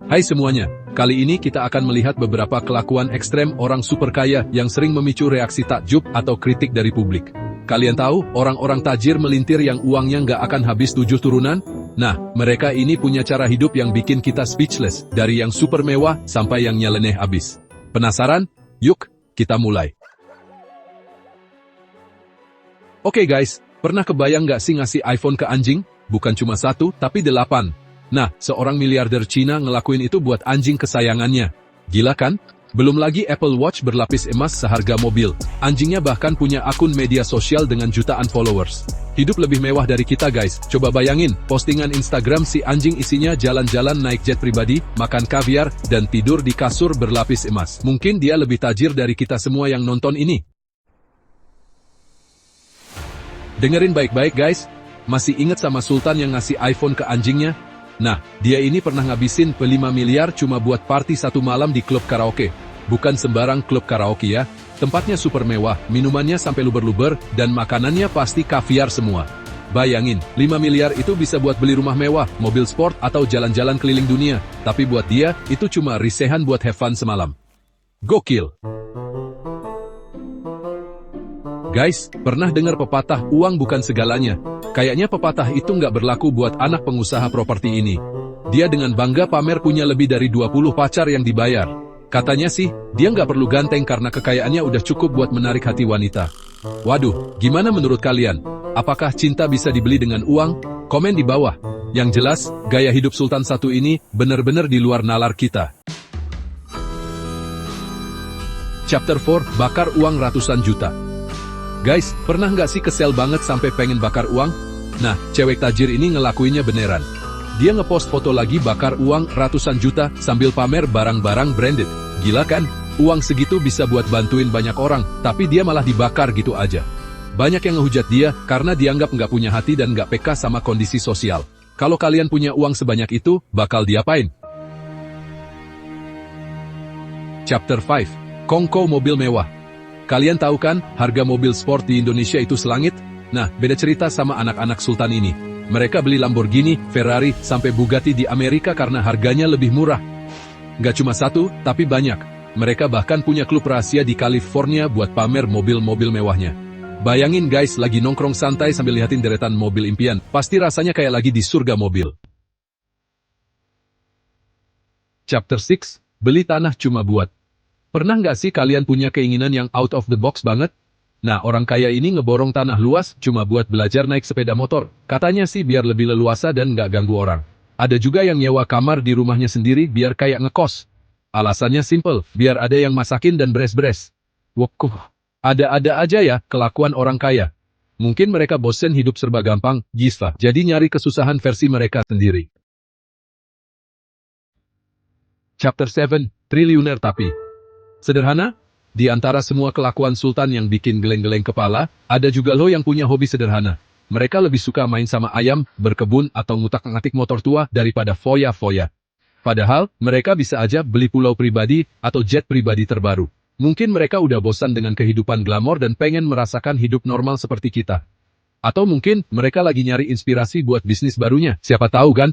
Hai semuanya, kali ini kita akan melihat beberapa kelakuan ekstrem orang super kaya yang sering memicu reaksi takjub atau kritik dari publik. Kalian tahu, orang-orang tajir melintir yang uangnya nggak akan habis 7 turunan? Nah, mereka ini punya cara hidup yang bikin kita speechless, dari yang super mewah sampai yang nyeleneh habis. Penasaran? Yuk, kita mulai. Oke guys, pernah kebayang nggak sih ngasih iPhone ke anjing? Bukan cuma 1, tapi 8. Nah, seorang miliarder Cina ngelakuin itu buat anjing kesayangannya. Gila kan? Belum lagi Apple Watch berlapis emas seharga mobil. Anjingnya bahkan punya akun media sosial dengan jutaan followers. Hidup lebih mewah dari kita guys. Coba bayangin, postingan Instagram si anjing isinya jalan-jalan naik jet pribadi, makan kaviar, dan tidur di kasur berlapis emas. Mungkin dia lebih tajir dari kita semua yang nonton ini. Dengerin baik-baik guys. Masih inget sama Sultan yang ngasih iPhone ke anjingnya? Nah, dia ini pernah ngabisin 5 miliar cuma buat party 1 malam di klub karaoke. Bukan sembarang klub karaoke ya. Tempatnya super mewah, minumannya sampai luber-luber, dan makanannya pasti kaviar semua. Bayangin, 5 miliar itu bisa buat beli rumah mewah, mobil sport, atau jalan-jalan keliling dunia. Tapi buat dia, itu cuma risehan buat have fun semalam. Gokil! Guys, pernah dengar pepatah uang bukan segalanya? Kayaknya pepatah itu nggak berlaku buat anak pengusaha properti ini. Dia dengan bangga pamer punya lebih dari 20 pacar yang dibayar. Katanya sih, dia nggak perlu ganteng karena kekayaannya udah cukup buat menarik hati wanita. Waduh, gimana menurut kalian? Apakah cinta bisa dibeli dengan uang? Komen di bawah. Yang jelas, gaya hidup Sultan satu ini benar-benar di luar nalar kita. Chapter 4, bakar uang ratusan juta. Guys, pernah nggak sih kesel banget sampai pengen bakar uang? Nah, cewek tajir ini ngelakuinnya beneran. Dia ngepost foto lagi bakar uang ratusan juta sambil pamer barang-barang branded. Gila kan? Uang segitu bisa buat bantuin banyak orang, tapi dia malah dibakar gitu aja. Banyak yang ngehujat dia karena dianggap nggak punya hati dan nggak peka sama kondisi sosial. Kalau kalian punya uang sebanyak itu, bakal diapain? Chapter 5, Kongko mobil mewah. Kalian tahu kan, harga mobil sport di Indonesia itu selangit? Nah, beda cerita sama anak-anak Sultan ini. Mereka beli Lamborghini, Ferrari, sampai Bugatti di Amerika karena harganya lebih murah. Nggak cuma satu, tapi banyak. Mereka bahkan punya klub rahasia di California buat pamer mobil-mobil mewahnya. Bayangin guys, lagi nongkrong santai sambil liatin deretan mobil impian. Pasti rasanya kayak lagi di surga mobil. Chapter 6, beli tanah cuma buat. Pernah nggak sih kalian punya keinginan yang out of the box banget? Nah, orang kaya ini ngeborong tanah luas cuma buat belajar naik sepeda motor. Katanya sih biar lebih leluasa dan nggak ganggu orang. Ada juga yang nyewa kamar di rumahnya sendiri biar kayak ngekos. Alasannya simple, biar ada yang masakin dan beres-beres. Wah, ada-ada aja ya kelakuan orang kaya. Mungkin mereka bosen hidup serba gampang, gislah. Jadi nyari kesusahan versi mereka sendiri. Chapter 7, triliuner tapi. Sederhana? Di antara semua kelakuan Sultan yang bikin geleng-geleng kepala, ada juga lo yang punya hobi sederhana. Mereka lebih suka main sama ayam, berkebun, atau ngutak-ngatik motor tua daripada foya-foya. Padahal, mereka bisa aja beli pulau pribadi atau jet pribadi terbaru. Mungkin mereka udah bosan dengan kehidupan glamor dan pengen merasakan hidup normal seperti kita. Atau mungkin mereka lagi nyari inspirasi buat bisnis barunya, siapa tahu kan?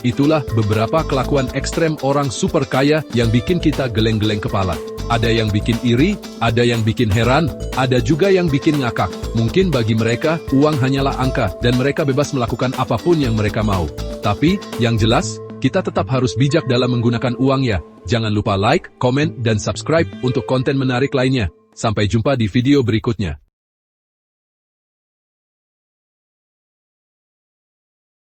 Itulah beberapa kelakuan ekstrem orang super kaya yang bikin kita geleng-geleng kepala. Ada yang bikin iri, ada yang bikin heran, ada juga yang bikin ngakak. Mungkin bagi mereka, uang hanyalah angka, dan mereka bebas melakukan apapun yang mereka mau. Tapi, yang jelas, kita tetap harus bijak dalam menggunakan uang ya. Jangan lupa like, komen, dan subscribe untuk konten menarik lainnya. Sampai jumpa di video berikutnya.